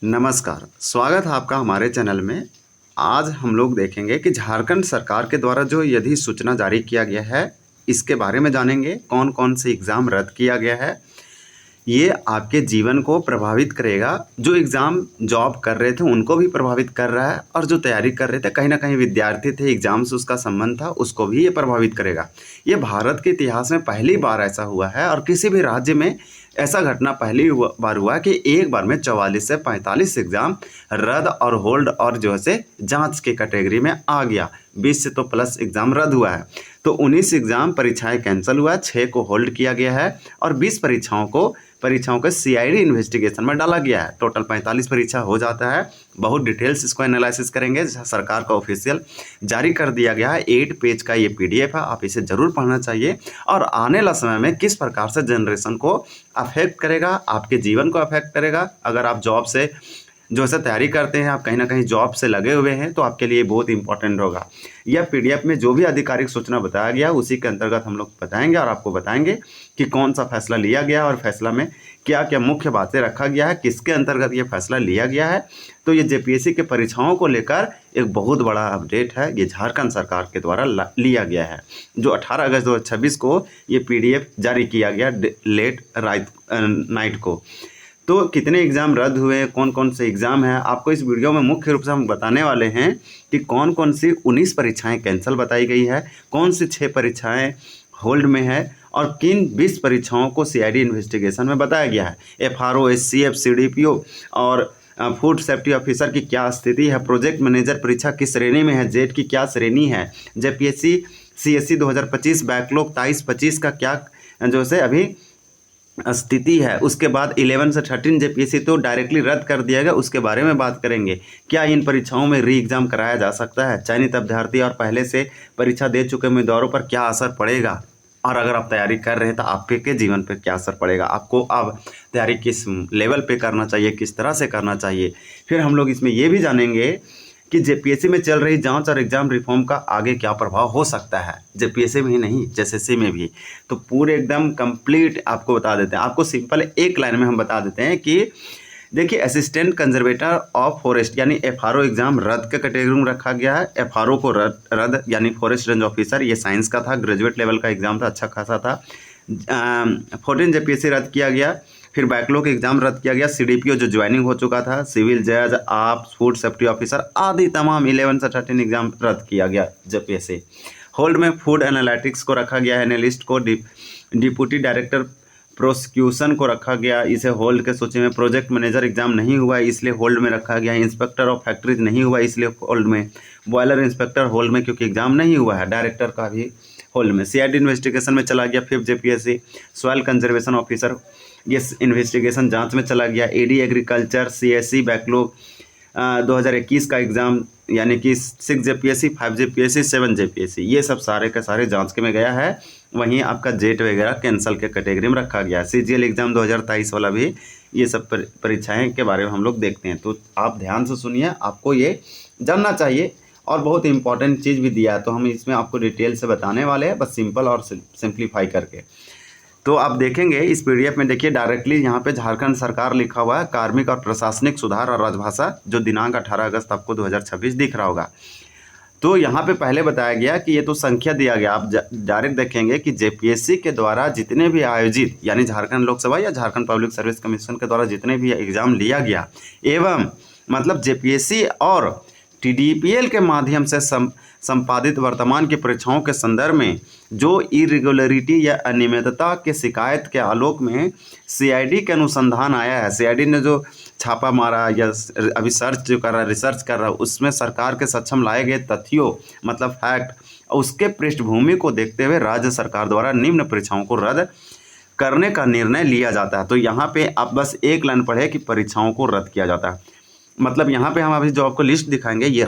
नमस्कार, स्वागत है आपका हमारे चैनल में। आज हम लोग देखेंगे कि झारखंड सरकार के द्वारा जो यदि सूचना जारी किया गया है, इसके बारे में जानेंगे। कौन कौन से एग्ज़ाम रद्द किया गया है, ये आपके जीवन को प्रभावित करेगा। जो एग्ज़ाम जॉब कर रहे थे उनको भी प्रभावित कर रहा है, और जो तैयारी कर रहे थे, कहीं ना कहीं विद्यार्थी थे, एग्ज़ाम से उसका संबंध था, उसको भी ये प्रभावित करेगा। ये भारत के इतिहास में पहली बार ऐसा हुआ है, और किसी भी राज्य में ऐसा घटना पहली बार हुआ कि एक बार में 44 से 45 एग्ज़ाम रद्द और होल्ड और जो है जांच के कैटेगरी में आ गया। 20 से तो प्लस एग्ज़ाम रद्द हुआ है, तो 19 एग्ज़ाम परीक्षाएं कैंसिल हुआ, 6 को होल्ड किया गया है, और 20 परीक्षाओं को सीआईडी इन्वेस्टिगेशन में डाला गया है। टोटल 45 परीक्षा हो जाता है। बहुत डिटेल्स इसको एनालिसिस करेंगे। सरकार का ऑफिशियल जारी कर दिया गया है, 8 पेज का ये पीडीएफ है, आप इसे ज़रूर पढ़ना चाहिए। और आने वाला समय में किस प्रकार से जनरेशन को अफेक्ट करेगा, आपके जीवन को अफेक्ट करेगा। अगर आप जॉब से जो है तैयारी करते हैं, आप कहीं ना कहीं जॉब से लगे हुए हैं, तो आपके लिए बहुत इंपॉर्टेंट होगा। यह पीडीएफ में जो भी आधिकारिक सूचना बताया गया उसी के अंतर्गत हम लोग बताएंगे, और आपको बताएंगे कि कौन सा फैसला लिया गया और फैसला में क्या क्या मुख्य बातें रखा गया है, किसके अंतर्गत ये फैसला लिया गया है। तो ये जेपीएससी के परीक्षाओं को लेकर एक बहुत बड़ा अपडेट है, ये झारखंड सरकार के द्वारा लिया गया है। जो 18 अगस्त 2026 को ये पीडीएफ जारी किया गया लेट नाइट को। तो कितने एग्ज़ाम रद्द हुए, कौन कौन से एग्ज़ाम हैं, आपको इस वीडियो में मुख्य रूप से हम बताने वाले हैं कि कौन कौन सी 19 परीक्षाएं कैंसिल बताई गई है, कौन सी 6 परीक्षाएं होल्ड में है, और किन 20 परीक्षाओं को सीआईडी इन्वेस्टिगेशन में बताया गया है। एफआरओ, एससीएफ, सीडीपीओ और फूड सेफ्टी ऑफिसर की क्या स्थिति है, प्रोजेक्ट मैनेजर परीक्षा किस श्रेणी में है, जेट की क्या श्रेणी है, जेपीएससी सीएससी 2025 बैकलॉग 23-25 का क्या जो है अभी स्थिति है। उसके बाद 11 से 13 जेपीएससी तो डायरेक्टली रद्द कर दिया गया, उसके बारे में बात करेंगे। क्या इन परीक्षाओं में री एग्ज़ाम कराया जा सकता है, चयनित अभ्यर्थी और पहले से परीक्षा दे चुके उम्मीदवारों पर क्या असर पड़ेगा, और अगर आप तैयारी कर रहे हैं तो आपके जीवन पर क्या असर पड़ेगा, आपको अब तैयारी किस लेवल पे करना चाहिए, किस तरह से करना चाहिए। फिर हम लोग इसमें ये भी जानेंगे कि जेपीएससी में चल रही जांच और एग्ज़ाम रिफॉर्म का आगे क्या प्रभाव हो सकता है, जेपीएससी में ही नहीं, जेएसएससी में भी। तो पूरे एकदम कंप्लीट आपको बता देते हैं। आपको सिंपल एक लाइन में हम बता देते हैं कि देखिए, असिस्टेंट कंजर्वेटर ऑफ फॉरेस्ट यानी एफआरओ एग्ज़ाम रद्द के कैटेगरी में रखा गया है। एफआरओ को रद्द यानी फॉरेस्ट रेंज ऑफिसर, ये साइंस का था, ग्रेजुएट लेवल का एग्ज़ाम था, अच्छा खासा था। 14 जेपीएससी रद्द किया गया। फिर बैकलॉग एग्जाम रद्द किया गया। सीडीपीओ जो ज्वाइनिंग हो चुका था, सिविल जज, आप फूड सेफ्टी ऑफिसर आदि तमाम 11 से 13 एग्जाम रद्द किया गया जेपीएससी। होल्ड में फूड एनालिटिक्स को रखा गया है, एनालिस्ट को, डिप्टी डायरेक्टर प्रोसिक्यूशन को रखा गया, इसे होल्ड के सूची में। प्रोजेक्ट मैनेजर एग्जाम नहीं हुआ इसलिए होल्ड में रखा गया। इंस्पेक्टर ऑफ फैक्ट्रीज नहीं हुआ इसलिए होल्ड में। बॉयलर इंस्पेक्टर होल्ड में क्योंकि एग्जाम नहीं हुआ है। डायरेक्टर का भी होल्ड में। सीआईडी इन्वेस्टिगेशन में चला गया 5 जेपीएससी। सॉइल कंजर्वेशन ऑफिसर ये इन्वेस्टिगेशन जांच में चला गया। एडी एग्रीकल्चर सीएससी बैकलॉग 2021 का एग्ज़ाम यानी कि 6 जेपीएससी, 5 जेपीएससी, 7 जेपीएससी, ये सब सारे के सारे जांच के में गया है। वहीं आपका जेट वगैरह कैंसल के कैटेगरी में रखा गया है। सीजीएल एग्ज़ाम 2023 वाला भी, ये सब परीक्षाएं के बारे में हम लोग देखते हैं। तो आप ध्यान से सुनिए, आपको ये जानना चाहिए। और बहुत इंपॉर्टेंट चीज़ भी दिया है, तो हम इसमें आपको डिटेल से बताने वाले हैं, बस सिंपल और सिंप्लीफाई करके। तो आप देखेंगे इस पीडीएफ में, देखिए डायरेक्टली यहाँ पे झारखंड सरकार लिखा हुआ है, कार्मिक और प्रशासनिक सुधार और राजभाषा, जो दिनांक 18 अगस्त आपको 2026 दिख रहा होगा। तो यहाँ पे पहले बताया गया कि ये तो संख्या दिया गया, आप डायरेक्ट देखेंगे कि जेपीएससी के द्वारा जितने भी आयोजित यानी झारखंड लोकसभा या झारखंड पब्लिक सर्विस कमीशन के द्वारा जितने भी एग्जाम लिया गया, एवं मतलब जेपीएससी और टीडीपीएल के माध्यम से संपादित वर्तमान की परीक्षाओं के संदर्भ में जो इरेगुलरिटी या अनियमितता के शिकायत के आलोक में सीआईडी के अनुसंधान आया है, सीआईडी ने जो छापा मारा या अभी सर्च जो कर रहा है, रिसर्च कर रहा है, उसमें सरकार के सक्षम लाए गए तथ्यों मतलब फैक्ट, उसके पृष्ठभूमि को देखते हुए राज्य सरकार द्वारा निम्न परीक्षाओं को रद्द करने का निर्णय लिया जाता है। तो यहाँ पे आप बस एक लाइन पढ़े कि परीक्षाओं को रद्द किया जाता है। मतलब यहाँ पे हम अभी जो आपको लिस्ट दिखाएंगे ये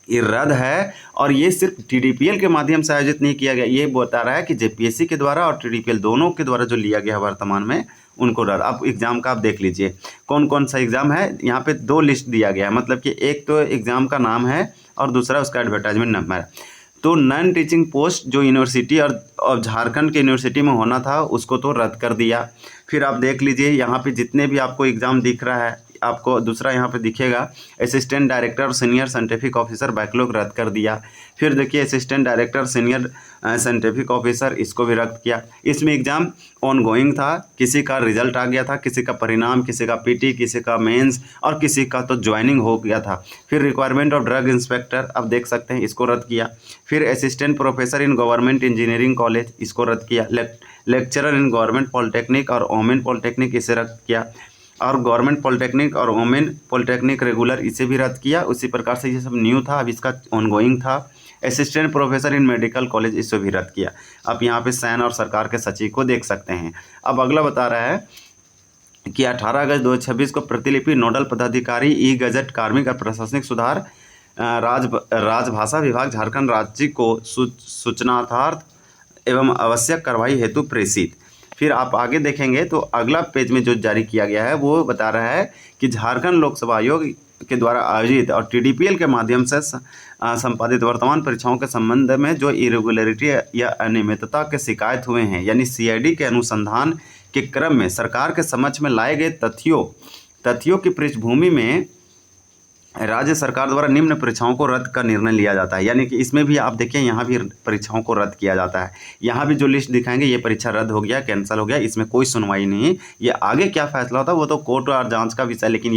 रद्द है, और ये सिर्फ टीडीपीएल के माध्यम से आयोजित नहीं किया गया, ये बता रहा है कि जेपीएससी के द्वारा और टीडीपीएल दोनों के द्वारा जो लिया गया वर्तमान में उनको रद्द। अब एग्ज़ाम का आप देख लीजिए कौन कौन सा एग्ज़ाम है। यहाँ पे 2 लिस्ट दिया गया है, मतलब कि एक तो एग्ज़ाम का नाम है और दूसरा उसका एडवर्टाइजमेंट नंबर है। तो नॉन टीचिंग पोस्ट जो यूनिवर्सिटी और झारखंड के यूनिवर्सिटी में होना था उसको तो रद्द कर दिया। फिर आप देख लीजिए यहाँ पे जितने भी आपको एग्ज़ाम दिख रहा है, आपको दूसरा यहाँ पे दिखेगा असिस्टेंट डायरेक्टर और सीनियर साइंटिफिक ऑफिसर बैकलॉग रद्द कर दिया। फिर देखिए assistant director senior scientific officer इसको भी रद्द किया। इसमें एग्ज़ाम ऑनगोइंग था, किसी का रिजल्ट आ गया था, किसी का परिणाम, किसी का पीटी, किसी का मेंस और किसी का तो ज्वाइनिंग हो गया था। फिर रिक्वायरमेंट ऑफ ड्रग इंस्पेक्टर अब देख सकते हैं इसको रद्द किया। फिर assistant professor in government engineering college इसको रद्द किया। लेक्चरर इन गवर्नमेंट पॉलिटेक्निक और वोमेन पॉलिटेक्निक इसे रद्द किया। और गवर्नमेंट पॉलिटेक्निक और वोमेन पॉलिटेक्निक रेगुलर इसे भी रद्द किया। उसी प्रकार से ये सब न्यू था, अब इसका ऑनगोइंग था। Assistant professor in medical college इसे भी रद्द किया। आप यहाँ पे सैन और सरकार के सचिव को देख सकते हैं। अब अगला बता रहा है कि 18 अगस्त 2026 को प्रतिलिपि नोडल पदाधिकारी ई गजट कार्मिक और प्रशासनिक सुधार राजभाषा विभाग झारखंड राज्य को सूचनार्थ एवं आवश्यक कार्रवाई हेतु प्रेषित। फिर आप आगे देखेंगे तो अगला पेज में जो जारी किया गया है वो बता रहा है कि झारखंड लोकसेवा आयोग के द्वारा आयोजित और TDPL के माध्यम से संपादित वर्तमान परीक्षाओं के संबंध में जो इरेगुलरिटी या अनियमितता के शिकायत हुए हैं, यानी CID के अनुसंधान के क्रम में सरकार के समक्ष में लाए गए तथ्यों की पृष्ठभूमि में राज्य सरकार द्वारा निम्न परीक्षाओं को रद्द का निर्णय लिया जाता है। यानी कि इसमें भी आप देखिए यहाँ भी परीक्षाओं को रद्द किया जाता है। यहाँ भी जो लिस्ट दिखाएंगे ये परीक्षा रद्द हो गया, कैंसिल हो गया, इसमें कोई सुनवाई नहीं। ये आगे क्या फैसला होता है वो तो कोर्ट और जांच का विषय, लेकिन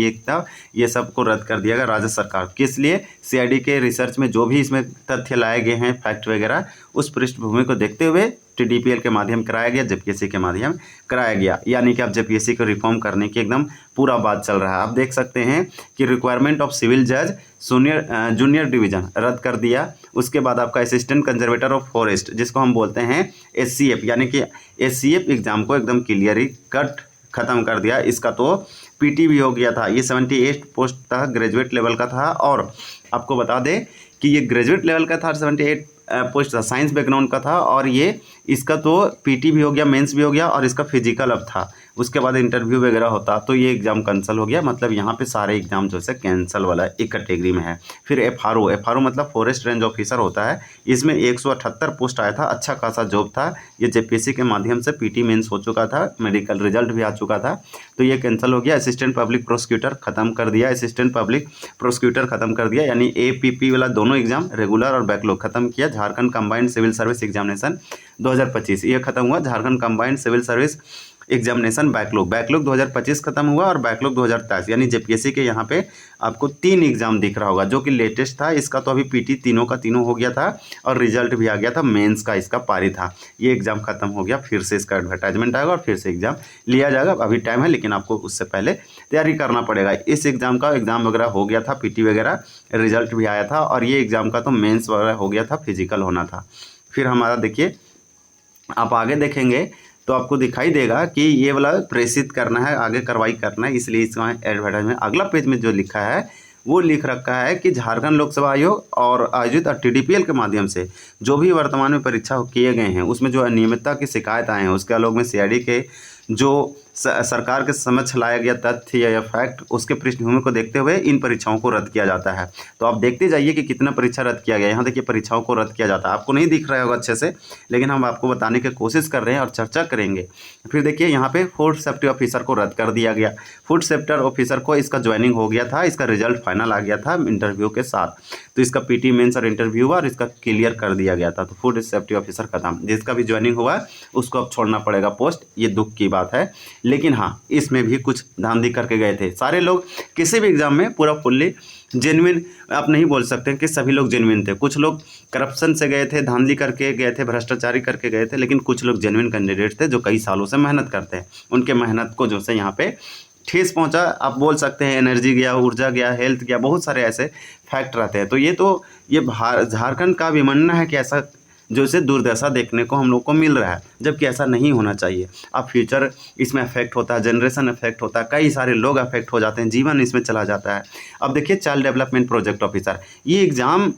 ये सबको रद्द कर दिया गया राज्य सरकार। किस लिए? CID के रिसर्च में जो भी इसमें तथ्य लाए गए हैं, फैक्ट वगैरह, उस पृष्ठभूमि को देखते हुए TDPL के माध्यम कराया गया, JPSC के माध्यम कराया गया। यानी कि अब JPSC को रिफॉर्म करने की एकदम पूरा बात चल रहा है। आप देख सकते हैं कि रिक्वायरमेंट ऑफ सिविल जज जूनियर डिवीजन रद्द कर दिया। उसके बाद आपका असिस्टेंट कंजर्वेटर ऑफ फॉरेस्ट जिसको हम बोलते हैं SCF, यानी कि SCF एग्जाम को एकदम क्लियरली ख़त्म कर दिया। इसका तो PT भी हो गया था। ये 78 पोस्ट था, ग्रेजुएट लेवल का था। और आपको बता दें कि ये ग्रेजुएट लेवल का था, 78 पोस्ट था, साइंस बैकग्राउंड का था। और ये इसका तो PT भी हो गया, मेंस भी हो गया और इसका फिजिकल अब था। उसके बाद इंटरव्यू वगैरह होता, तो ये एग्ज़ाम कैंसिल हो गया। मतलब यहाँ पे सारे एग्ज़ाम जो है कैंसिल वाला एक कैटेगरी में है। फिर FRO मतलब फॉरेस्ट रेंज ऑफिसर होता है। इसमें 178 पोस्ट आया था, अच्छा खासा जॉब था। ये JPSC के माध्यम से PT मेंस हो चुका था, मेडिकल रिजल्ट भी आ चुका था, तो ये कैंसिल हो गया। असिस्टेंट पब्लिक प्रोसिक्यूटर ख़त्म कर दिया, असिस्टेंट पब्लिक प्रोसिक्यूटर ख़त्म कर दिया। यानी APP वाला दोनों एग्जाम रेगुलर और बैकलॉग ख़त्म किया। Jharkhand combined civil service examination 2025 ये खत्म हुआ। Jharkhand combined civil service examination backlog 2025 खत्म हुआ और बैकलॉग 2023, यानी JPSC के यहाँ पे आपको 3 एग्जाम दिख रहा होगा जो कि लेटेस्ट था। इसका तो अभी PT तीनों का तीनों हो गया था और रिजल्ट भी आ गया था। मेंस का इसका पारी था, ये एग्ज़ाम खत्म हो गया। फिर से इसका एडवर्टाइजमेंट आएगा और फिर से एग्ज़ाम लिया जाएगा। अभी टाइम है, लेकिन आपको उससे पहले तैयारी करना पड़ेगा। इस एग्ज़ाम का एग्ज़ाम वगैरह हो गया था, PT वगैरह रिजल्ट भी आया था। और ये एग्ज़ाम का तो मेंस वगैरह हो गया था, फिजिकल होना था। फिर हमारा देखिए आप आगे देखेंगे तो आपको दिखाई देगा कि ये वाला प्रेषित करना है, आगे कार्रवाई करना है, इसलिए इसका एडवर्टाइजमेंट अगला पेज में जो लिखा है वो लिख रखा है कि झारखंड लोकसेवा आयोग और आयोजित TDPL के माध्यम से जो भी वर्तमान में परीक्षा किए गए हैं उसमें जो अनियमितता की शिकायत आए हैं, उसके आलोक में CID के जो सरकार के समक्ष लाया गया तथ्य या फैक्ट, उसके पृष्ठभूमि को देखते हुए इन परीक्षाओं को रद्द किया जाता है। तो आप देखते जाइए कि कितना परीक्षा रद्द किया गया। यहाँ देखिए परीक्षाओं को रद्द किया जाता है, आपको नहीं दिख रहा होगा अच्छे से, लेकिन हम आपको बताने की कोशिश कर रहे हैं और चर्चा करेंगे। फिर देखिए यहाँ पे फूड सेफ्टी ऑफिसर को रद्द कर दिया गया। फूड सेफ्टी ऑफिसर को इसका ज्वाइनिंग हो गया था, इसका रिजल्ट फाइनल आ गया था इंटरव्यू के साथ, तो इसका PT मेंस और इंटरव्यू हुआ और इसका क्लियर कर दिया गया था। तो फूड सेफ्टी ऑफिसर खत्म, जिसका भी ज्वाइनिंग हुआ उसको अब छोड़ना पड़ेगा पोस्ट। ये दुख की बात है, लेकिन हाँ इसमें भी कुछ धांधली करके गए थे सारे लोग। किसी भी एग्जाम में पूरा फुल्ली जेन्युइन आप नहीं बोल सकते कि सभी लोग जेन्युइन थे। कुछ लोग करप्शन से गए थे, धांधली करके गए थे, भ्रष्टाचारी करके गए थे, लेकिन कुछ लोग जेन्युइन कैंडिडेट थे जो कई सालों से मेहनत करते हैं। उनके मेहनत को जो से यहाँ पे ठेस पहुंचा, आप बोल सकते हैं। एनर्जी गया, ऊर्जा गया, हेल्थ गया, बहुत सारे ऐसे फैक्ट रहते हैं। तो ये झारखंड का भी मानना है कि ऐसा जो इसे दुर्दशा देखने को हम लोग को मिल रहा है, जबकि ऐसा नहीं होना चाहिए। अब फ्यूचर इसमें अफेक्ट होता है, जनरेशन अफेक्ट होता है, कई सारे लोग अफेक्ट हो जाते हैं, जीवन इसमें चला जाता है। अब देखिए चाइल्ड डेवलपमेंट प्रोजेक्ट ऑफिसर, ये एग्ज़ाम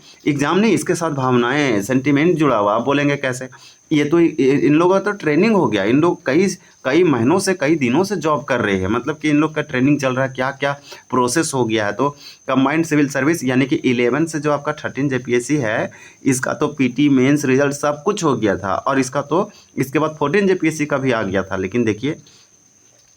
नहीं, इसके साथ भावनाएं, सेंटिमेंट जुड़ा हुआ। आप बोलेंगे कैसे? ये तो इन लोगों का तो ट्रेनिंग हो गया। इन लोग कई महीनों से, कई दिनों से जॉब कर रहे हैं, मतलब कि इन लोग का ट्रेनिंग चल रहा है, क्या क्या प्रोसेस हो गया है। तो कंबाइंड सिविल सर्विस यानी कि 11 से जो आपका 13 JPSC है, इसका तो PT मेंस रिजल्ट सब कुछ हो गया था और इसका तो इसके बाद 14 JPSC का भी आ गया था। लेकिन देखिए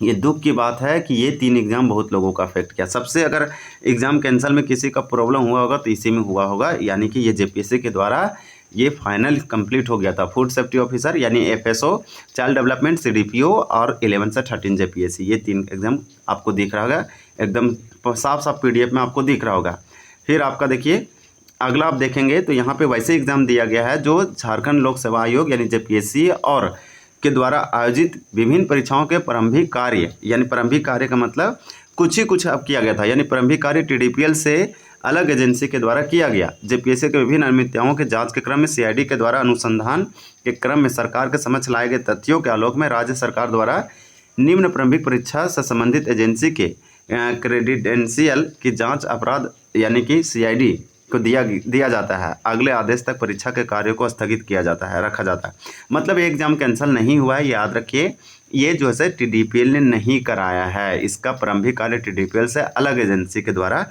ये दुख की बात है कि ये 3 एग्ज़ाम बहुत लोगों का अफेक्ट किया। सबसे अगर एग्ज़ाम कैंसल में किसी का प्रॉब्लम हुआ होगा तो इसी में हुआ होगा, यानी कि ये जेपीएससी के द्वारा ये फाइनल कंप्लीट हो गया था। फूड सेफ्टी ऑफिसर यानी एफएसओ, चाइल्ड डेवलपमेंट सीडीपीओ और 11 से 13 जेपीएससी, ये 3 एग्ज़ाम आपको दिख रहा होगा, एकदम साफ साफ पीडीएफ में आपको दिख रहा होगा। फिर आपका देखिए अगला आप देखेंगे तो यहाँ पे वैसे एग्ज़ाम दिया गया है जो झारखंड लोक सेवा आयोग यानी जेपीएससी और के द्वारा आयोजित विभिन्न परीक्षाओं के प्रारंभिक कार्य, यानी प्रारंभिक कार्य का मतलब कुछ ही कुछ अब किया गया था, यानी प्रारंभिक कार्य टीडीपीएल से अलग एजेंसी के द्वारा किया गया। जेपीएससी के विभिन्न अनियमितताओं के जांच के क्रम में सीआईडी के द्वारा अनुसंधान के क्रम में सरकार के समक्ष लाए गए तथ्यों के आलोक में राज्य सरकार द्वारा निम्न प्रारंभिक परीक्षा से संबंधित एजेंसी के क्रेडेंशियल की जाँच अपराध यानी कि सीआईडी को दिया जाता है। अगले आदेश तक परीक्षा के कार्यों को स्थगित किया जाता है, रखा जाता है। मतलब ये एग्ज़ाम कैंसिल नहीं हुआ है, याद रखिए। ये जो है टीडीपीएल ने नहीं कराया है, इसका प्रारंभिक कार्य टीडीपीएल से अलग एजेंसी के द्वारा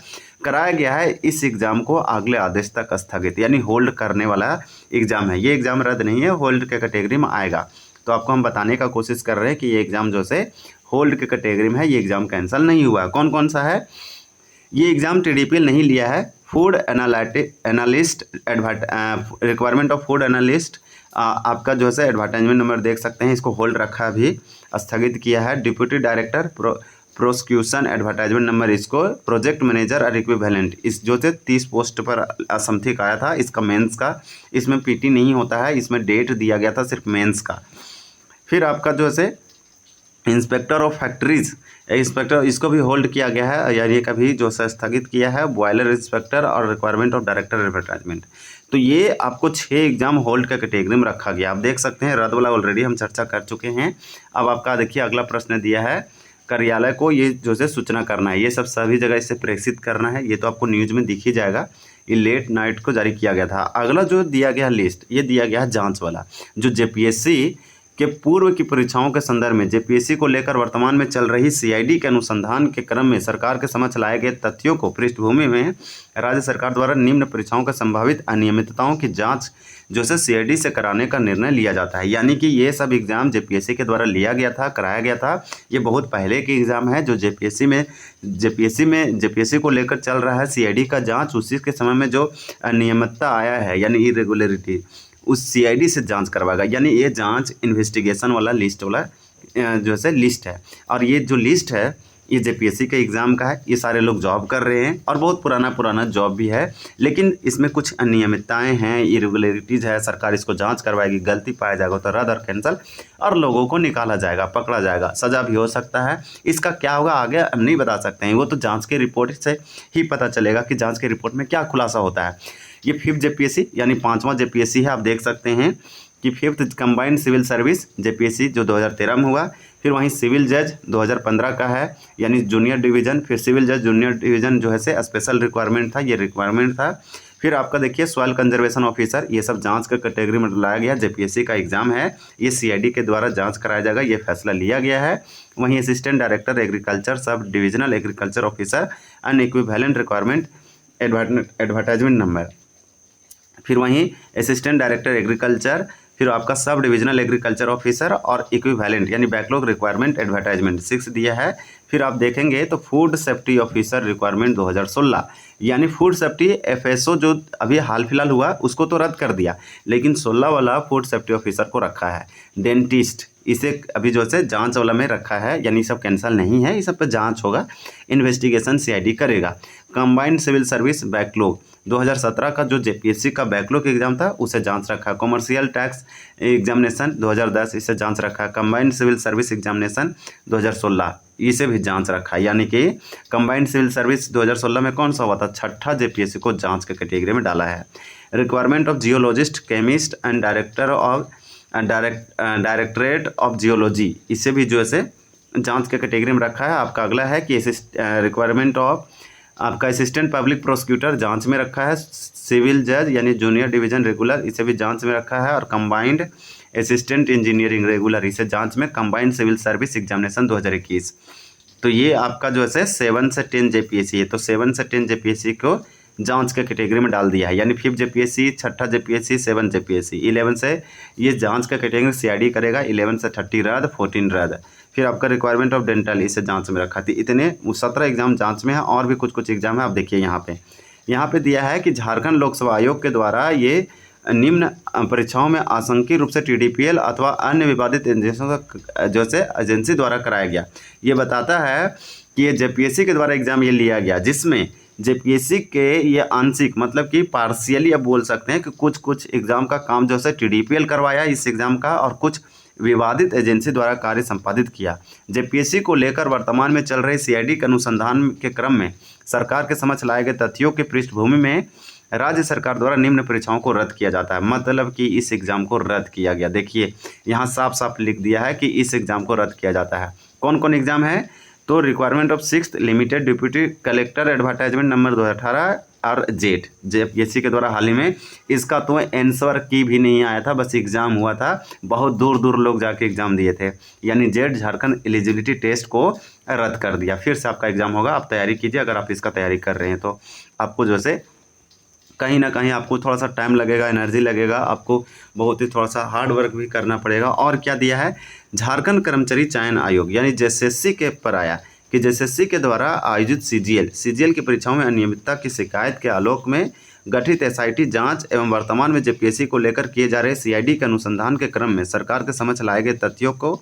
कराया गया है। इस एग्ज़ाम को अगले आदेश तक स्थगित यानी होल्ड करने वाला एग्ज़ाम है। ये एग्ज़ाम रद्द नहीं है, होल्ड के कैटेगरी में आएगा। तो आपको हम बताने का कोशिश कर रहे हैं कि ये एग्ज़ाम जो है होल्ड के कैटेगरी में है, ये एग्ज़ाम कैंसिल नहीं हुआ है। कौन कौन सा है? ये एग्ज़ाम टीडीपीएल नहीं लिया है। Food analyst requirement of food analyst, आपका जो है एडवर्टाइजमेंट नंबर देख सकते हैं, इसको होल्ड रखा अभी, स्थगित किया है। Deputy director prosecution advertisement number, इसको प्रोजेक्ट मैनेजर और इक्विवेलेंट, इस जो थे 30 पोस्ट पर समथिंग आया था इसका मेंस का। इसमें पीटी नहीं होता है, इसमें डेट दिया गया था सिर्फ मेंस का। फिर आपका जो है इंस्पेक्टर ऑफ फैक्ट्रीज इंस्पेक्टर, इसको भी होल्ड किया गया है, यार ये कभी जो है स्थगित किया है। बॉयलर इंस्पेक्टर और रिक्वायरमेंट ऑफ डायरेक्टर एडवर्टाइजमेंट। तो ये आपको 6 एग्जाम होल्ड का कैटेगरी में रखा गया। आप देख सकते हैं रद्द वाला ऑलरेडी हम चर्चा कर चुके हैं। अब आपका देखिए अगला प्रश्न दिया है, कार्यालय को ये जो है सूचना करना है, ये सब सभी जगह इसे प्रेषित करना है। ये तो आपको न्यूज़ में दिख ही जाएगा, ये लेट नाइट को जारी किया गया था। अगला जो दिया गया लिस्ट, ये दिया गया है जांच वाला, जो जेपीएससी के पूर्व की परीक्षाओं के संदर्भ में जेपीएससी को लेकर वर्तमान में चल रही सीआईडी के अनुसंधान के क्रम में सरकार के समक्ष लाए गए तथ्यों को पृष्ठभूमि में राज्य सरकार द्वारा निम्न परीक्षाओं के संभावित अनियमितताओं की जांच जो है सीआईडी से कराने का निर्णय लिया जाता है। यानी कि ये सब एग्ज़ाम जेपीएससी के द्वारा लिया गया था, कराया गया था। ये बहुत पहले के एग्ज़ाम है जो जेपीएससी को लेकर चल रहा है सीआईडी का जाँच। उसी के समय में जो अनियमितता आया है यानी इरेगुलरिटी, उस सीआईडी से जांच करवाएगा। यानी ये जांच इन्वेस्टिगेशन वाला लिस्ट वाला जो है लिस्ट है। और ये जो लिस्ट है ये जेपीएससी के एग्ज़ाम का है। ये सारे लोग जॉब कर रहे हैं और बहुत पुराना जॉब भी है, लेकिन इसमें कुछ अनियमितताएं हैं, इरेगुलरिटीज़ है। सरकार इसको जांच करवाएगी, गलती पाया जाएगा तो रद्द और कैंसिल, और लोगों को निकाला जाएगा, पकड़ा जाएगा, सज़ा भी हो सकता है। इसका क्या होगा आगे हम नहीं बता सकते हैं, वो तो जाँच के रिपोर्ट से ही पता चलेगा कि जाँच के रिपोर्ट में क्या खुलासा होता है। ये 5th जेपीएससी यानी 5वां जेपीएससी है। आप देख सकते हैं कि 5th combined civil service JPSC जो 2013 में हुआ। फिर वहीं सिविल जज 2015 का है यानी जूनियर डिवीज़न। फिर सिविल जज जूनियर डिवीज़न जो है स्पेशल रिक्वायरमेंट था, ये रिक्वायरमेंट था। फिर आपका देखिए सॉइल कंजर्वेशन ऑफिसर, ये सब जांच का कैटेगरी में लाया गया। जेपीएससी का एग्ज़ाम है, ये सीआईडी के द्वारा जांच कराया जाएगा, ये फैसला लिया गया है। वहीं assistant director agriculture sub divisional agriculture officer and equivalent requirement advertisement number. फिर वहीं असिस्टेंट डायरेक्टर एग्रीकल्चर, फिर आपका सब डिविजनल एग्रीकल्चर ऑफिसर और इक्विवेलेंट यानी बैकलॉग रिक्वायरमेंट एडवर्टाइजमेंट 6 दिया है। फिर आप देखेंगे तो फूड सेफ्टी ऑफिसर रिक्वायरमेंट 2016 यानी फूड सेफ्टी एफएसओ जो अभी हाल फिलहाल हुआ उसको तो रद्द कर दिया, लेकिन 16 वाला फूड सेफ्टी ऑफिसर को रखा है। डेंटिस्ट, इसे अभी जो है जांच वाला में रखा है, यानी सब कैंसिल नहीं है, इस सब पे जांच होगा, इन्वेस्टिगेशन सीआईडी करेगा। कंबाइंड सिविल सर्विस बैकलॉग 2017 का जो जेपीएससी का बैकलॉग एग्जाम था उसे जांच रखा। कॉमर्शियल टैक्स एग्जामिनेशन 2010 इसे जांच रखा। कंबाइंड सिविल सर्विस एग्जामिनेशन 2016 इसे भी जांच रखा। यानी कि कंबाइंड सिविल सर्विस 2016 में कौन सा हुआ था, 6ठा जेपीएससी को जांच के कैटेगरी में डाला है। Requirement of geologist, chemist and directorate of geology, इसे भी जो है जांच के कैटेगरी में रखा है। आपका अगला है कि रिक्वायरमेंट ऑफ आपका असिस्टेंट पब्लिक प्रोसिक्यूटर जांच में रखा है। सिविल जज यानी जूनियर डिवीजन रेगुलर, इसे भी जांच में रखा है। और कंबाइंड असिस्टेंट इंजीनियरिंग रेगुलर, इसे जांच में। Combined civil service examination 2021। तो ये आपका जो है 7 से 10 जेपीएससी है, तो 7 से 10 जेपीएससी को जांच के कैटेगरी में डाल दिया है। यानी 5th जेपीएससी, 6ठा जेपीएससी, 7 जेपीएससी। 11 से ये जांच का कैटेगरी सीआईडी करेगा, 11 से 30 रद्द, 14 रद्द। फिर आपका रिक्वायरमेंट ऑफ डेंटल, इसे जांच में रखा थी। इतने 17 एग्जाम जांच में है और भी कुछ कुछ एग्जाम है। आप देखिए यहाँ पे दिया है कि झारखंड लोक सेवा आयोग के द्वारा ये निम्न परीक्षाओं में आंशिक रूप से TDPL अथवा अन्य विवादित एजेंसियों का जैसे एजेंसी द्वारा कराया गया। ये बताता है कि ये JPSC के द्वारा एग्जाम ये लिया गया, जिसमें JPSC के ये आंशिक मतलब कि पार्शियली अब बोल सकते हैं कि कुछ कुछ एग्जाम का काम जो है TDPL करवाया इस एग्जाम का, और कुछ विवादित एजेंसी द्वारा कार्य संपादित किया। JPSC को लेकर वर्तमान में चल रहे CID के अनुसंधान के क्रम में सरकार के समक्ष लाए गए तथ्यों के पृष्ठभूमि में राज्य सरकार द्वारा निम्न परीक्षाओं को रद्द किया जाता है। मतलब कि इस एग्जाम को रद्द किया गया। देखिए यहाँ साफ साफ लिख दिया है कि इस एग्जाम को रद्द किया जाता है। कौन कौन एग्जाम है? तो requirement of 6th limited deputy collector advertisement number 2018 और जेट JPSC के द्वारा हाल ही में इसका तो आंसर की भी नहीं आया था, बस एग्ज़ाम हुआ था। बहुत दूर दूर लोग जाके एग्ज़ाम दिए थे। यानी जेट झारखंड एलिजिबिलिटी टेस्ट को रद्द कर दिया। फिर से आपका एग्ज़ाम होगा, आप तैयारी कीजिए। अगर आप इसका तैयारी कर रहे हैं तो आपको जो है कहीं ना कहीं आपको थोड़ा सा टाइम लगेगा, एनर्जी लगेगा, आपको बहुत ही थोड़ा सा हार्ड वर्क भी करना पड़ेगा। और क्या दिया है? झारखंड कर्मचारी चयन आयोग यानी JSSC के पर आया कि JSSC के द्वारा आयोजित CGL की परीक्षाओं में अनियमितता की शिकायत के आलोक में गठित SIT जांच एवं वर्तमान में JPSC को लेकर किए जा रहे CID के अनुसंधान के क्रम में सरकार के समक्ष लाए गए तथ्यों को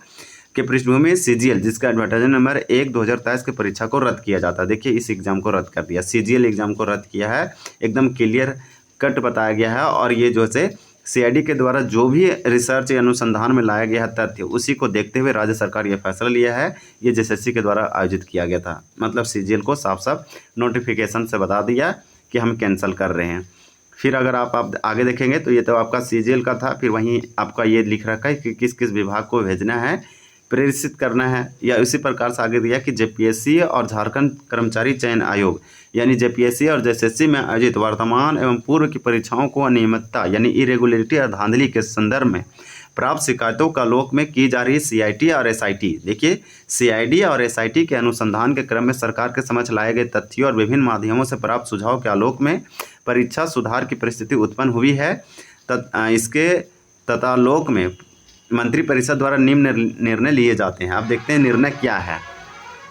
के पृष्ठभूमि में CGL जिसका एडवर्टाइजमेंट नंबर 1/2023 की परीक्षा को रद्द किया जाता है। देखिए इस एग्जाम को रद्द कर दिया, CGL एग्जाम को रद्द किया है। एकदम क्लियर कट बताया गया है। और ये जो है CID के द्वारा जो भी रिसर्च या अनुसंधान में लाया गया है तथ्य, उसी को देखते हुए राज्य सरकार ये फैसला लिया है। ये JSSC के द्वारा आयोजित किया गया था। मतलब CGL को साफ साफ नोटिफिकेशन से बता दिया कि हम कैंसिल कर रहे हैं। फिर अगर आप आगे देखेंगे तो ये तो आपका CGL का था। फिर वहीं आपका ये लिख रखा है कि किस किस विभाग को भेजना है, प्रेषित करना है। या इसी प्रकार से आगे दिया कि JPSC और झारखंड कर्मचारी चयन आयोग यानी JPSC और JSSC में आयोजित वर्तमान एवं पूर्व की परीक्षाओं को अनियमितता यानी इरेगुलरिटी और धांधली के संदर्भ में प्राप्त शिकायतों का आलोक में की जा रही CIT और SIT। देखिए CID और SIT के अनुसंधान के क्रम में सरकार के समक्ष लाए गए तथ्यों और विभिन्न माध्यमों से प्राप्त सुझाव के आलोक में परीक्षा सुधार की परिस्थिति उत्पन्न हुई है। इसके तथालोक में मंत्रिपरिषद द्वारा निम्न निर्णय लिए जाते हैं। आप देखते हैं निर्णय क्या है।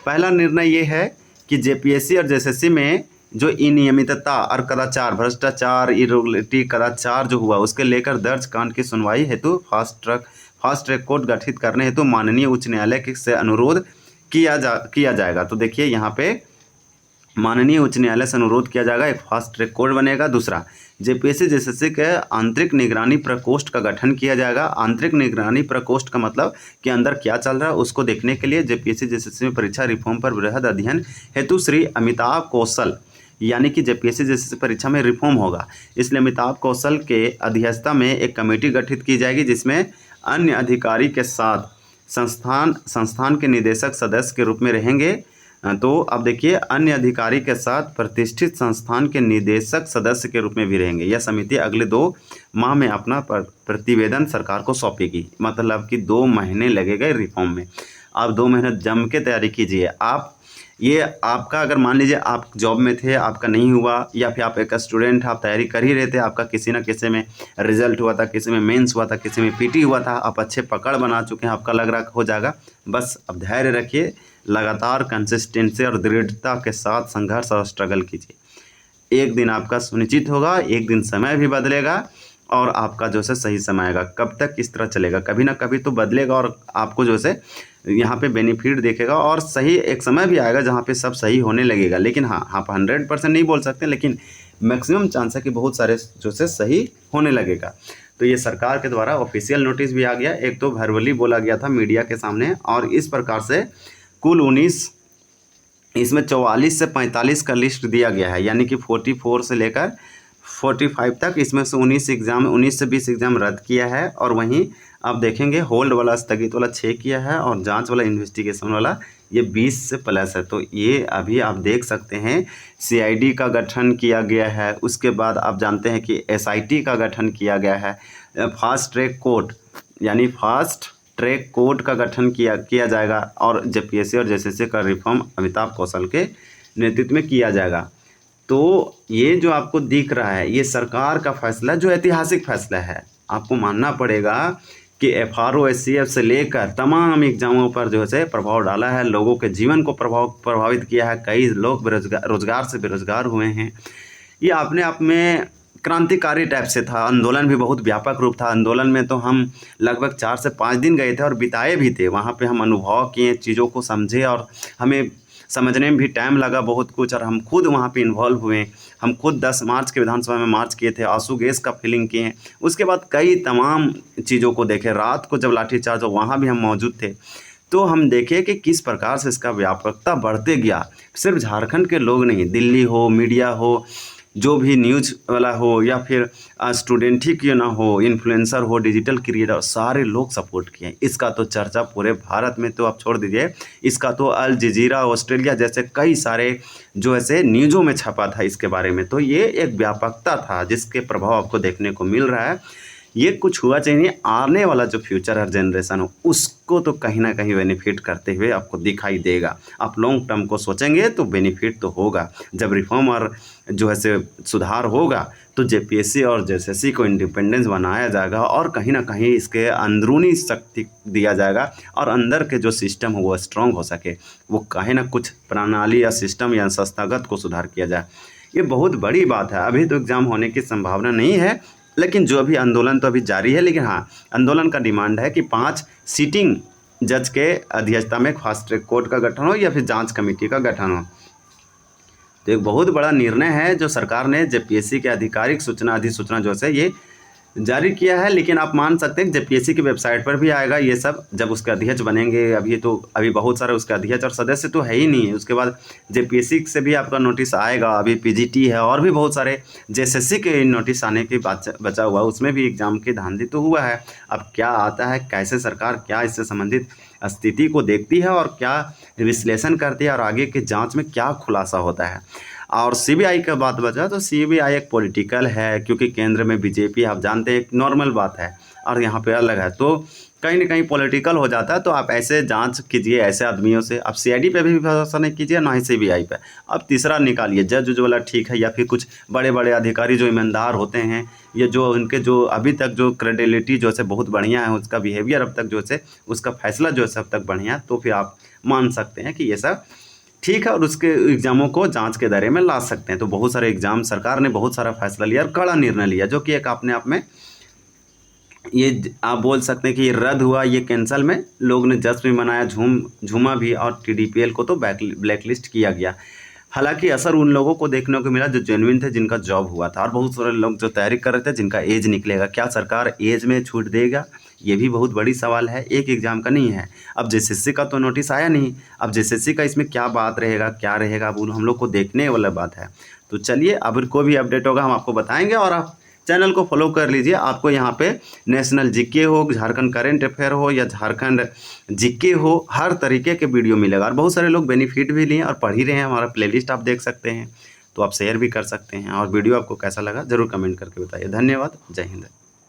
पहला निर्णय ये है कि JPSC और JSSC में जो अनियमितता और कदाचार, भ्रष्टाचार, इरेगुलरिटी, कदाचार जो हुआ उसके लेकर दर्ज कांड की सुनवाई हेतु फास्ट ट्रैक कोर्ट गठित करने हेतु माननीय उच्च न्यायालय से अनुरोध किया जाएगा। तो देखिए यहाँ पे माननीय उच्च न्यायालय से अनुरोध किया जाएगा, एक फास्ट ट्रैक कोर्ट बनेगा। दूसरा JPSC JSSC के आंतरिक निगरानी प्रकोष्ठ का गठन किया जाएगा। आंतरिक निगरानी प्रकोष्ठ का मतलब कि अंदर क्या चल रहा है उसको देखने के लिए JPSC JSSC में परीक्षा रिफॉर्म पर बृहद अध्ययन हेतु श्री अमिताभ कौशल यानी कि JPSC JSSC परीक्षा में रिफॉर्म होगा, इसलिए अमिताभ कौशल के अध्यक्षता में एक कमेटी गठित की जाएगी जिसमें अन्य अधिकारी के साथ संस्थान के निदेशक सदस्य के रूप में रहेंगे। तो अब देखिए अन्य अधिकारी के साथ प्रतिष्ठित संस्थान के निदेशक सदस्य के रूप में भी रहेंगे। यह समिति अगले 2 माह में अपना प्रतिवेदन सरकार को सौंपेगी। मतलब कि 2 महीने लगेगा रिफॉर्म में। आप 2 महीने जम के तैयारी कीजिए। आप ये आपका अगर मान लीजिए आप जॉब में थे, आपका नहीं हुआ, या फिर आप एक स्टूडेंट आप तैयारी कर ही रहे थे, आपका किसी न किसी में रिजल्ट हुआ था, किसी में मेंस हुआ था, किसी में PT हुआ था, आप अच्छे पकड़ बना चुके हैं, आपका लग रहा हो जाएगा। बस अब धैर्य रखिए, लगातार कंसिस्टेंसी और दृढ़ता के साथ संघर्ष और स्ट्रगल कीजिए। एक दिन आपका सुनिश्चित होगा, एक दिन समय भी बदलेगा और आपका जो है सही समय आएगा। कब तक इस तरह चलेगा? कभी ना कभी तो बदलेगा और आपको जो है यहाँ पे बेनिफिट देखेगा और सही एक समय भी आएगा जहाँ पे सब सही होने लगेगा। लेकिन हाँ, आप 100% नहीं बोल सकते, लेकिन मैक्सिमम चांस है कि बहुत सारे जो है सही होने लगेगा। तो ये सरकार के द्वारा ऑफिशियल नोटिस भी आ गया। एक तो वर्बली बोला गया था मीडिया के सामने, और इस प्रकार से कुल 19 इसमें 44 से 45 का लिस्ट दिया गया है, यानी कि 44 से लेकर 45 तक। इसमें से 19 से 20 एग्ज़ाम रद्द किया है। और वहीं आप देखेंगे होल्ड वाला, स्थगित वाला 6 किया है, और जांच वाला, इन्वेस्टिगेशन वाला ये 20 से प्लस है। तो ये अभी आप देख सकते हैं CID का गठन किया गया है। उसके बाद आप जानते हैं कि SIT का गठन किया गया है। फास्ट ट्रैक कोर्ट यानी फास्ट ट्रैक कोर्ट का गठन किया जाएगा। और JPSC और JSSC का रिफॉर्म अमिताभ कौशल के नेतृत्व में किया जाएगा। तो ये जो आपको दिख रहा है ये सरकार का फैसला, जो ऐतिहासिक फैसला है। आपको मानना पड़ेगा कि FRO SCF से लेकर तमाम एग्ज़ामों पर जो है प्रभाव डाला है, लोगों के जीवन को प्रभावित किया है। कई लोग रोजगार से बेरोजगार हुए हैं। ये अपने आप में क्रांतिकारी टाइप से था। आंदोलन भी बहुत व्यापक रूप था। आंदोलन में तो हम लगभग 4 से 5 दिन गए थे और बिताए भी थे। वहाँ पे हम अनुभव किए, चीज़ों को समझे और हमें समझने में भी टाइम लगा बहुत कुछ, और हम खुद वहाँ पे इन्वॉल्व हुए। हम खुद 10 मार्च के विधानसभा में मार्च किए थे, आंसू गैस का फीलिंग किए। उसके बाद कई तमाम चीज़ों को देखे। रात को जब लाठीचार्ज हो वहाँ भी हम मौजूद थे। तो हम देखे कि किस प्रकार से इसका व्यापकता बढ़ते गया। सिर्फ झारखंड के लोग नहीं, दिल्ली हो, मीडिया हो, जो भी न्यूज़ वाला हो, या फिर स्टूडेंट ही क्यों ना हो, इन्फ्लुएंसर हो, डिजिटल क्रिएटर, सारे लोग सपोर्ट किए। इसका तो चर्चा पूरे भारत में तो आप छोड़ दीजिए, इसका तो अल जजीरा, ऑस्ट्रेलिया जैसे कई सारे जो ऐसे न्यूज़ों में छपा था इसके बारे में। तो ये एक व्यापकता था जिसके प्रभाव आपको देखने को मिल रहा है। ये कुछ हुआ चाहिए, आने वाला जो फ्यूचर हर जनरेशन हो उसको तो कहीं ना कहीं बेनिफिट करते हुए आपको दिखाई देगा। आप लॉन्ग टर्म को सोचेंगे तो बेनिफिट तो होगा। जब रिफॉर्म और जो है से सुधार होगा तो JPSC और JSSC को इंडिपेंडेंस बनाया जाएगा और कहीं ना कहीं इसके अंदरूनी शक्ति दिया जाएगा और अंदर के जो सिस्टम हो वो स्ट्रॉन्ग हो सके, वो कहीं ना कुछ प्रणाली या सिस्टम या संस्थागत को सुधार किया जाए। ये बहुत बड़ी बात है। अभी तो एग्ज़ाम होने की संभावना नहीं है, लेकिन जो अभी आंदोलन तो अभी जारी है। लेकिन हाँ, आंदोलन का डिमांड है कि 5 सीटिंग जज के अध्यक्षता में फास्ट ट्रैक कोर्ट का गठन हो या फिर जांच कमेटी का गठन हो। तो एक बहुत बड़ा निर्णय है जो सरकार ने JPSC के आधिकारिक अधिसूचना जो है ये जारी किया है। लेकिन आप मान सकते हैं JPSC की वेबसाइट पर भी आएगा ये सब, जब उसके अध्यक्ष बनेंगे। अभी बहुत सारे उसके अध्यक्ष और सदस्य तो है ही नहीं है। उसके बाद JPSC से भी आपका नोटिस आएगा। अभी PGT है और भी बहुत सारे JSSC के नोटिस आने के बचा हुआ, उसमें भी एग्ज़ाम की धांधली तो हुआ है। अब क्या आता है, कैसे सरकार क्या इससे संबंधित स्थिति को देखती है और क्या विश्लेषण करती है और आगे की जाँच में क्या खुलासा होता है। और CBI का बात बचा तो CBI एक पॉलिटिकल है, क्योंकि केंद्र में BJP आप जानते हैं, एक नॉर्मल बात है, और यहाँ पे अलग है। तो कहीं ना कहीं पॉलिटिकल हो जाता है। तो आप ऐसे जांच कीजिए ऐसे आदमियों से। आप CID पे भी भरोसा नहीं कीजिए, ना ही CBI पे। अब तीसरा निकालिए, जज वाला ठीक है, या फिर कुछ बड़े बड़े अधिकारी जो ईमानदार होते हैं, ये जो उनके जो अभी तक जो क्रेडिबिलिटी जो है बहुत बढ़िया है, उसका बिहेवियर अब तक जो है उसका फैसला जो है अब तक बढ़िया, तो फिर आप मान सकते हैं कि ये सब ठीक है और उसके एग्ज़ामों को जांच के दायरे में ला सकते हैं। तो बहुत सारे एग्ज़ाम सरकार ने बहुत सारा फैसला लिया और कड़ा निर्णय लिया, जो कि एक अपने आप में ये आप बोल सकते हैं कि ये रद्द हुआ, ये कैंसिल में लोग ने जश्न भी मनाया, झूमा भी, और TDPL को तो ब्लैकलिस्ट किया गया। हालांकि असर उन लोगों को देखने को मिला जो जेन्युइन थे, जिनका जॉब हुआ था, और बहुत सारे लोग जो तैयारी कर रहे थे जिनका एज निकलेगा। क्या सरकार एज में छूट देगा, ये भी बहुत बड़ी सवाल है। एक एग्ज़ाम का नहीं है। अब JSSC का तो नोटिस आया नहीं, अब JSSC का इसमें क्या बात रहेगा, क्या रहेगा, अब हम लोग को देखने वाला बात है। तो चलिए, अब कोई भी अपडेट होगा हम आपको बताएंगे, और आप चैनल को फॉलो कर लीजिए। आपको यहाँ पे नेशनल GK हो, झारखंड करेंट अफेयर हो, या झारखंड GK हो, हर तरीके के वीडियो मिलेगा। और बहुत सारे लोग बेनिफिट भी लिए और पढ़ ही रहे हैं। हमारा प्लेलिस्ट आप देख सकते हैं, तो आप शेयर भी कर सकते हैं। और वीडियो आपको कैसा लगा ज़रूर कमेंट करके बताइए। धन्यवाद। जय हिंद।